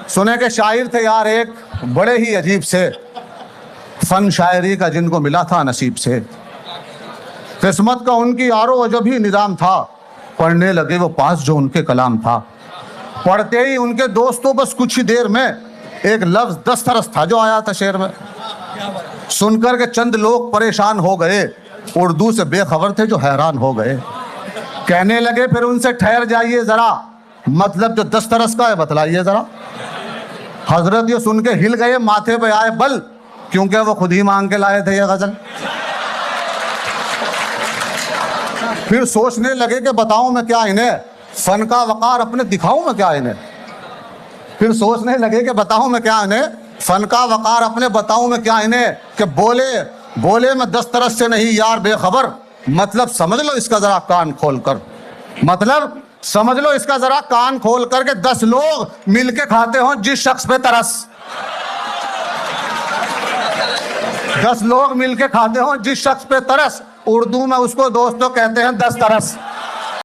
سنے کہ شاعر تھے یار ایک بڑے ہی عجیب سے، فن شاعری کا جن کو ملا تھا نصیب سے، قسمت کا ان کی آرو عجب ہی نظام تھا، پڑھنے لگے وہ پاس جو ان کے کلام تھا، پڑھتے ہی ان کے دوستوں بس کچھ ہی دیر میں ایک لفظ دسترس تھا جو آیا تھا شعر میں، سن کر کے چند لوگ پریشان ہو گئے، اردو سے بے خبر تھے جو حیران ہو گئے، کہنے لگے پھر ان سے ٹھہر جائیے ذرا، مطلب جو دسترس کا ہے بتلائیے ذرا۔ حضرت یہ سن کے ہل گئے، ماتھے پہ آئے بل، کیونکہ وہ خود ہی مانگ کے لائے تھے یہ غزل۔ پھر سوچنے لگے کہ بتاؤں میں کیا انہیں، فن کا وقار اپنے دکھاؤں میں کیا انہیں، پھر سوچنے لگے کہ بتاؤں میں کیا انہیں، فن کا وقار اپنے بتاؤں میں کیا انہیں، کہ بولے میں دسترس سے نہیں یار بے خبر، مطلب سمجھ لو اس کا ذرا کان کھول کر، مطلب سمجھ لو اس کا ذرا کان کھول کر کہ 10 لوگ مل کے کھاتے ہوں جس شخص پہ ترس، 10 لوگ مل کے کھاتے ہوں جس شخص پہ ترس، اردو میں اس کو دوستوں کہتے ہیں 10 ترس۔